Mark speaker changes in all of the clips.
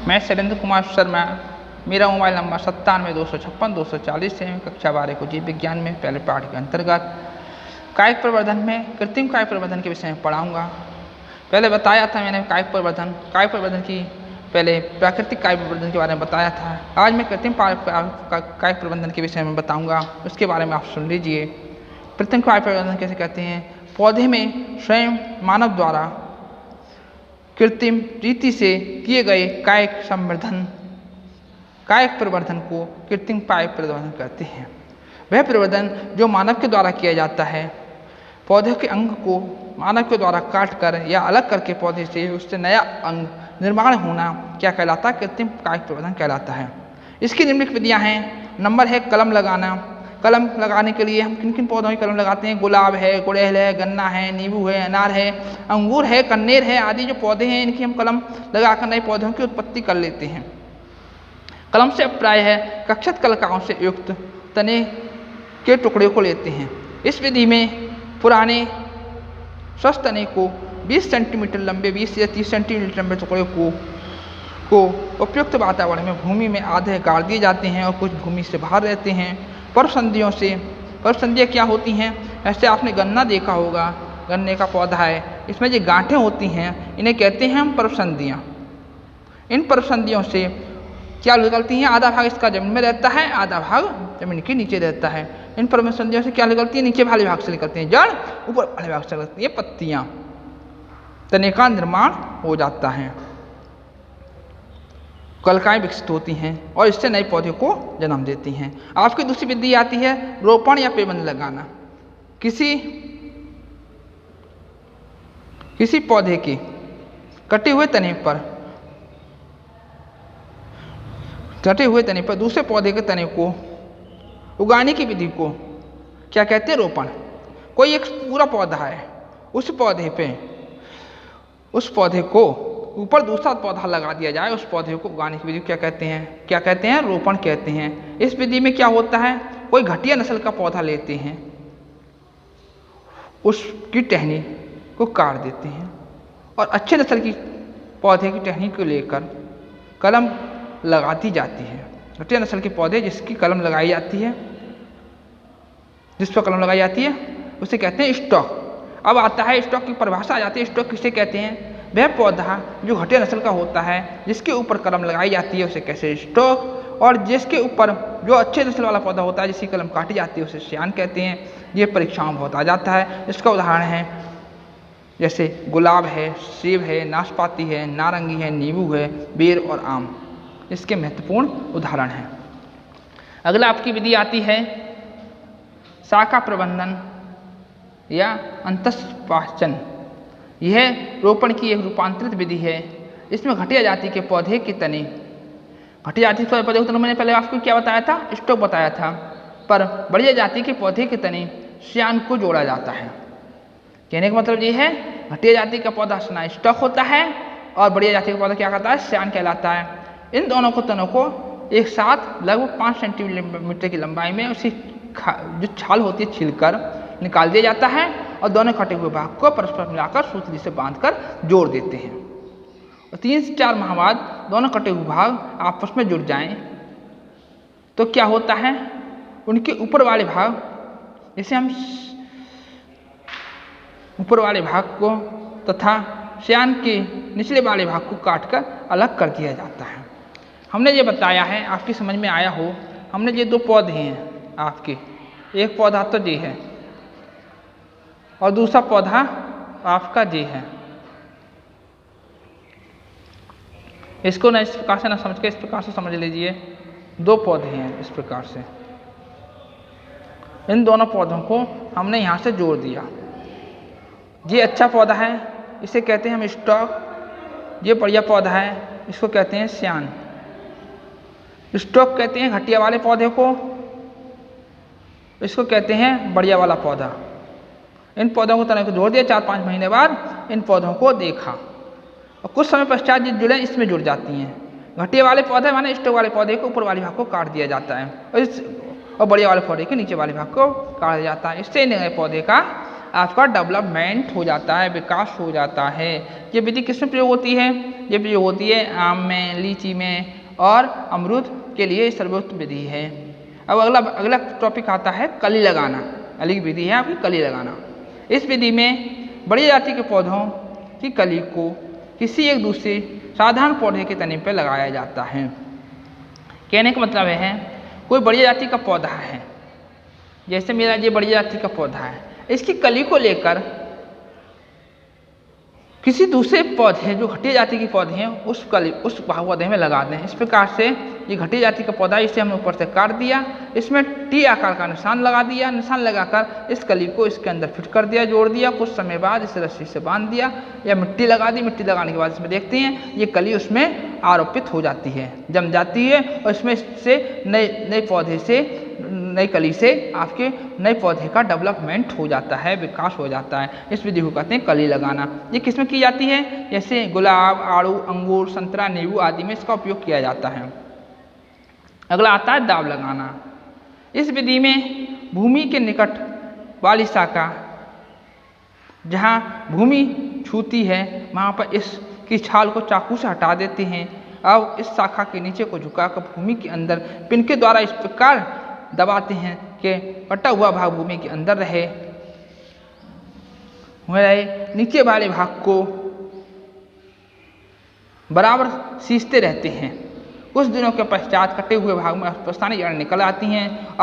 Speaker 1: मैं शैलेंद्र कुमार शर्मा, मेरा mobile number 97 256 240 है। कक्षा 12 को जीव विज्ञान में पहले पाठ के अंतर्गत कायिक प्रवर्धन में कृत्रिम कायिक प्रवर्धन के विषय में पढ़ाऊँगा। पहले बताया था मैंने कायिक प्रवर्धन की पहले प्राकृतिक कायिक प्रवर्धन के बारे में बताया था। आज मैं कृत्रिम कायिक प्रवर्धन के विषय में बताऊँगा, उसके बारे में आप सुन लीजिए। कृत्रिम कायिक प्रवर्धन कैसे कहते हैं? पौधे में स्वयं मानव द्वारा कृत्रिम रीति से किए गए कायिक प्रवर्धन को कृत्रिम कायिक प्रवर्धन कहते हैं। वह प्रवर्धन जो मानव के द्वारा किया जाता है, पौधे के अंग को मानव के द्वारा काट कर या अलग करके पौधे से उससे नया अंग निर्माण होना क्या कहलाता है? कृत्रिम कायिक प्रवर्धन कहलाता है। इसकी निम्नलिखित विधियाँ हैं। नंबर है कलम लगाना। कलम लगाने के लिए हम किन किन पौधों की कलम लगाते हैं? गुलाब है, गुड़हल है, गन्ना है, नींबू है, अनार है, अंगूर है, कन्नेर है आदि जो पौधे हैं, इनकी हम कलम लगाकर नए पौधों की उत्पत्ति कर लेते हैं। कलम से प्रायः कक्षत कलिकाओं से युक्त तने के टुकड़े को लेते हैं। इस विधि में पुराने स्वस्थ तने को 20 सेंटीमीटर लंबे 20 या 30 सेंटीमीटर लंबे टुकड़े को उपयुक्त वातावरण में भूमि में आधे गाड़ दिए जाते हैं और कुछ भूमि से बाहर रहते हैं। पर्वसंधियाँ क्या होती हैं? ऐसे आपने गन्ना देखा होगा, गन्ने का पौधा है, इसमें जो गांठें होती हैं इन्हें कहते हैं हम पर्वसंधियाँ। इन पर्वसंधियों से क्या निकलती हैं? आधा भाग इसका जमीन में रहता है, आधा भाग जमीन के नीचे रहता है। इन पर्वसंधियों से क्या निकलती है? नीचे वाले भाग से निकलती हैं जड़, ऊपर वाले भाग से निकलती है पत्तियाँ। तने का निर्माण हो जाता है, कलिकाएं विकसित होती हैं और इससे नए पौधे को जन्म देती हैं। आपकी दूसरी विधि आती है रोपण या पेबंद लगाना। किसी पौधे के कटे हुए तने पर दूसरे पौधे के तने को उगाने की विधि को क्या कहते हैं? रोपण। कोई एक पूरा पौधा है, उस पौधे को ऊपर दूसरा पौधा लगा दिया जाए, उस पौधे को उगाने की विधि क्या कहते हैं? रोपण कहते हैं। इस विधि में क्या होता है? कोई घटिया नस्ल का पौधा लेते हैं, उसकी टहनी को काट देते हैं और अच्छे नस्ल की पौधे की टहनी को लेकर कलम लगाती जाती है। घटिया नस्ल के पौधे जिस पर कलम लगाई जाती है उसे कहते हैं स्टॉक। अब आता है स्टॉक की परिभाषा आ जाती है। स्टॉक किसे कहते हैं? वह पौधा जो घटिया नस्ल का होता है जिसके ऊपर कलम लगाई जाती है उसे कैसे स्टॉक, और जिसके ऊपर जो अच्छे नस्ल वाला पौधा होता है जिसकी कलम काटी जाती है उसे श्यान कहते हैं। ये परीक्षाओं में बहुत आ जाता है। इसका उदाहरण है जैसे गुलाब है, सेब है, नाशपाती है, नारंगी है, नींबू है, बेर और आम इसके महत्वपूर्ण उदाहरण हैं। अगला आपकी विधि आती है शाखा प्रबंधन या अंतःपाचन। यह रोपण की एक रूपांतरित विधि है। इसमें घटिया जाति के पौधे के तने, घटिया जाति के पौधे के तने मैंने पहले आपको क्या बताया था? स्टॉक बताया था। पर बढ़िया जाति के पौधे के तने श्यान को जोड़ा जाता है। कहने का मतलब ये है घटिया जाति का पौधा स्टॉक होता है और बढ़िया जाति का पौधा क्या कहता है? श्यान कहलाता है। इन दोनों को तनों को एक साथ लगभग 5 सेंटीमीटर की लंबाई में उसकी जो छाल होती है छीलकर निकाल दिया जाता है और दोनों कटे हुए भाग को परस्पर मिलाकर सूतली से बांधकर जोड़ देते हैं। और 3 से 4 माह बाद दोनों कटे हुए भाग आपस में जुड़ जाएं तो क्या होता है? उनके ऊपर वाले भाग, जैसे हम ऊपर वाले भाग को तथा श्यान के निचले वाले भाग को काटकर अलग कर दिया जाता है। हमने ये बताया है, आपकी समझ में आया हो। हमने ये 2 पौधे हैं आपके, एक पौधा तो ये है और दूसरा पौधा आपका ये है। इसको ना इस प्रकार से ना समझ के इस प्रकार से समझ लीजिए। 2 पौधे हैं इस प्रकार से, इन दोनों पौधों को हमने यहाँ से जोड़ दिया। ये अच्छा पौधा है, इसे कहते हैं हम स्टॉक। ये बढ़िया पौधा है, इसको कहते हैं श्यान। स्टॉक कहते हैं घटिया वाले पौधे को, इसको कहते हैं बढ़िया वाला पौधा। इन पौधों को तने को जोड़ दिया। 4-5 महीने बाद इन पौधों को देखा और कुछ समय पश्चात जो जुड़े इसमें जुड़ जाती हैं। घटिया वाले पौधे माने स्टॉक वाले पौधे को ऊपर वाले भाग को काट दिया जाता है और बढ़िया वाले पौधे के नीचे वाले भाग को काट दिया जाता है। इससे नए पौधे का आपका डेवलपमेंट हो जाता है, विकास हो जाता है। ये विधि किसमें प्रयोग होती है? ये प्रयोग होती है आम में, लीची में और अमरूद के लिए सर्वोत्तम विधि है। अब अगला टॉपिक आता है कली लगाना। अगली विधि है आपकी कली लगाना। इस विधि में बड़ी जाति के पौधों की कली को किसी एक दूसरे साधारण पौधे के तने पर लगाया जाता है। कहने का मतलब है कोई बड़ी जाति का पौधा है, जैसे मेरा ये बड़ी जाति का पौधा है, इसकी कली को लेकर किसी दूसरे पौधे जो घटिया जाति के पौधे हैं उस पौधे में लगा दें। इस प्रकार से ये घटिया जाति का पौधा, इसे हमने ऊपर से काट दिया, इसमें टी आकार का निशान लगा दिया, निशान लगाकर इस कली को इसके अंदर फिट कर दिया, जोड़ दिया। कुछ समय बाद इसे रस्सी से बांध दिया या मिट्टी लगा दी। मिट्टी लगाने के बाद इसमें देखते हैं ये कली उसमें आरोपित हो जाती है, जम जाती है और इसमें से नई कली से आपके नए पौधे का डेवलपमेंट हो जाता है, विकास हो जाता है। इस विधि को कहते हैं कली लगाना। ये किसमें की जाती है? जैसे गुलाब, आड़ू, अंगूर, संतरा, नींबू आदि में इसका उपयोग किया जाता है। अगला आता है दाव लगाना। इस विधि में भूमि के निकट वाली शाखा, जहाँ भूमि छूती है वहाँ पर इसकी छाल को चाकू से हटा देते हैं। अब इस शाखा के नीचे को झुकाकर भूमि के अंदर पिन के द्वारा इस प्रकार दबाते हैं कि कटा हुआ भाग भूमि के अंदर रहे। नीचे वाले भाग को बराबर सींचते रहते हैं। कुछ दिनों के पश्चात कटे हुए भाग में पुष्पानी जड़ निकल आती हैं।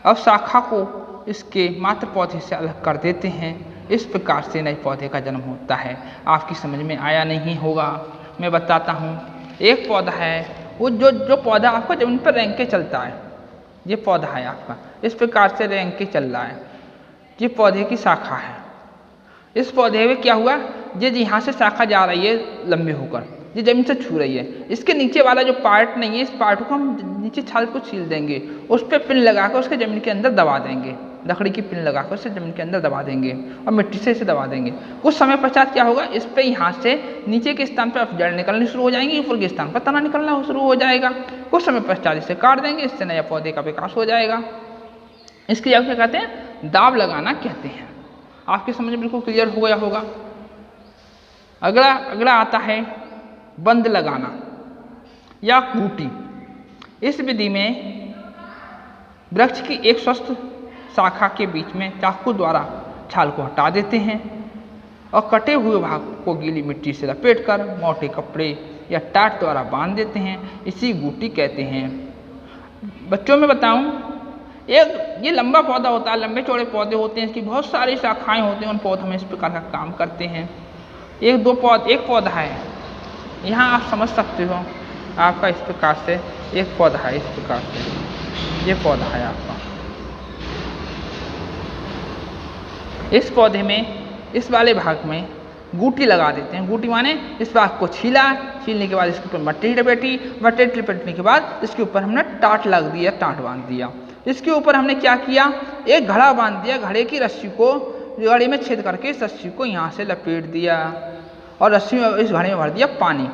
Speaker 1: अब शाखा को इसके मात्र पौधे से अलग कर देते हैं। इस प्रकार से नए पौधे का जन्म होता है। आपकी समझ में आया नहीं होगा, मैं बताता हूँ। एक पौधा है, वो जो पौधा आपका जमीन पर रेंग के चलता है, ये पौधा है आपका, इस प्रकार से रेंग के चल रहा है। ये पौधे की शाखा है। इस पौधे में क्या हुआ, ये यहाँ से शाखा जा रही है लंबी होकर, ये जमीन से छू रही है। इसके नीचे वाला जो पार्ट नहीं है, इस पार्ट को हम नीचे छाल को छील देंगे, उस पर पिन लगाकर उसके जमीन के अंदर दबा देंगे। लकड़ी की पिन लगाकर उसे जमीन के अंदर दबा देंगे और मिट्टी से इसे दबा देंगे। कुछ समय पश्चात क्या होगा, इस पे यहाँ से नीचे के स्थान पर जड़ निकलनी शुरू हो जाएंगी, ऊपर के स्थान पर तना निकलना शुरू हो जाएगा। कुछ समय पश्चात इसे काट देंगे, इससे नया पौधे का विकास हो जाएगा। इसके लिए क्या कहते हैं? दाव लगाना कहते हैं। आपकी समझ में बिल्कुल क्लियर हो गया होगा। अगला आता है बंद लगाना या कूटी। इस विधि में वृक्ष की एक स्वस्थ शाखा के बीच में चाकू द्वारा छाल को हटा देते हैं और कटे हुए भाग को गीली मिट्टी से लपेटकर मोटे कपड़े या टाट द्वारा बांध देते हैं। इसी गूटी कहते हैं। बच्चों में बताऊं, ये लंबा पौधा होता है, लंबे चौड़े पौधे होते हैं, इसकी बहुत सारी शाखाएं होती हैं। उन पौधों में इस प्रकार का काम करते हैं। एक पौधा है, यहाँ आप समझ सकते हो, आपका इस प्रकार से एक पौधा है, इस प्रकार से ये पौधा है आपका। इस पौधे में इस वाले भाग में गूटी लगा देते हैं। गूटी माने इस भाग को छीलने के बाद इसके ऊपर मट्टी लपेटने के बाद इसके ऊपर हमने टाट लग दिया, टाट बांध दिया। इसके ऊपर हमने क्या किया, एक घड़ा बांध दिया। घड़े की रस्सी को घड़े में छेद करके इस रस्सी को यहाँ से लपेट दिया और रस्सी में इस घड़े में भर दिया पानी।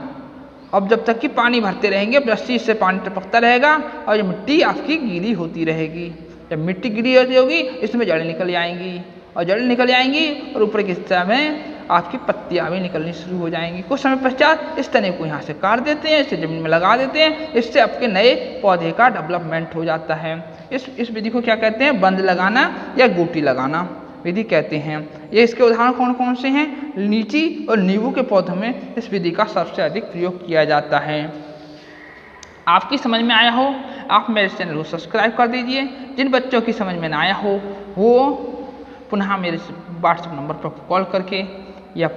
Speaker 1: अब जब तक कि पानी भरते रहेंगे, रस्सी से पानी टपकता रहेगा और ये मिट्टी आपकी गीली होती रहेगी। जब मिट्टी गीली होती होगी, इसमें जड़ें निकल आएंगी और जड़ें निकल आएंगी और ऊपर के हिस्से में आपकी पत्तियां भी निकलनी शुरू हो जाएंगी। कुछ समय पश्चात इस तने को यहाँ से काट देते हैं, इसे जमीन में लगा देते हैं। इससे आपके नए पौधे का डेवलपमेंट हो जाता है। इस विधि को क्या कहते हैं? बंद लगाना या गूटी लगाना विधि कहते हैं। ये इसके उदाहरण कौन कौन से हैं? लीची और नींबू के पौधों में इस विधि का सबसे अधिक प्रयोग किया जाता है। आपकी समझ में आया हो, आप मेरे चैनल को सब्सक्राइब कर दीजिए। जिन बच्चों की समझ में ना आया हो, वो पुनः मेरे व्हाट्सएप नंबर पर कॉल करके या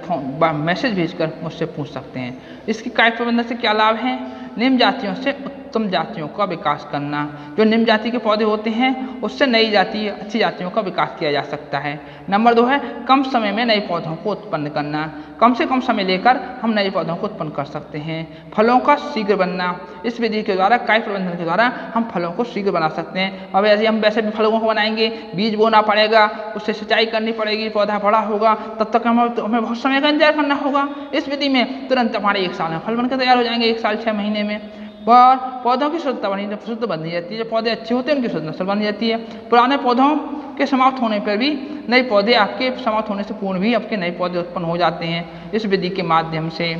Speaker 1: मैसेज भेजकर मुझसे पूछ सकते हैं। इसकी कायक प्रबंधन से क्या लाभ हैं? निम्न जातियों से उत्तम जातियों का विकास करना। जो निम्न जाति के पौधे होते हैं, उससे नई जाति, अच्छी जातियों का विकास किया जा सकता है। नंबर 2 है कम समय में नए पौधों को उत्पन्न करना। कम से कम समय लेकर हम नए पौधों को उत्पन्न कर सकते हैं। फलों का शीघ्र बनना। इस विधि के द्वारा, कायक प्रबंधन के द्वारा हम फलों को शीघ्र बना सकते हैं। अब ऐसे हम वैसे भी फलों को बनाएंगे, बीज बोना पड़ेगा, उससे सिंचाई करनी पड़ेगी, पौधा बड़ा होगा, तब तक हमें बहुत समय का इंतजार करना होगा। इस विधि में तुरंत हमारे 1 साल में फल बनकर तैयार हो जाएंगे, 1 साल 6 महीने में। और पौधों की शुद्धता शुद्ध बनी जाती है। जो पौधे अच्छे होते हैं उनकी शुद्ध नस्ल बनी जाती है। पुराने पौधों के समाप्त होने पर भी नए पौधे आपके समाप्त होने से पूर्ण भी आपके नए पौधे उत्पन्न हो जाते हैं इस विधि के माध्यम से।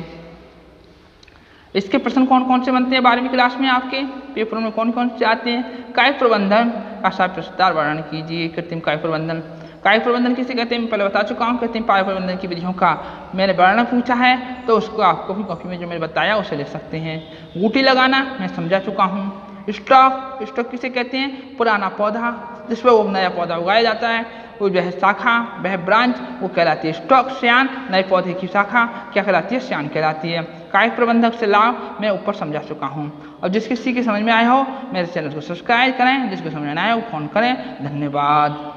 Speaker 1: इसके प्रश्न कौन कौन से बनते हैं 12वीं क्लास में आपके पेपर में कौन कौन से आते हैं? कायिक प्रबंधन का साफ विस्तार वर्णन कीजिए। कृत्रिम कायिक प्रबंधन, कायिक प्रबंधन किसे कहते हैं मैं पहले बता चुका हूँ। कृत्रिम कायिक प्रबंधन की विधियों का मैंने वर्णन पूछा है तो उसको आप कॉपी में जो मैंने बताया उसे लिख सकते हैं। बूटी लगाना मैं समझा चुका हूँ। स्टॉक किसे कहते हैं? पुराना पौधा जिस पर वो नया पौधा उगाया जाता है, वो वह शाखा वह ब्रांच वो कहलाती है स्टॉक। श्यान नए पौधे की शाखा क्या कहलाती है? श्यान कहलाती है। कायिक प्रबंधक से लाभ मैं ऊपर समझा चुका हूँ। और जिस किसी के समझ में आया हो मेरे चैनल को सब्सक्राइब करें, जिसको समझ में आया हो फोन करें। धन्यवाद।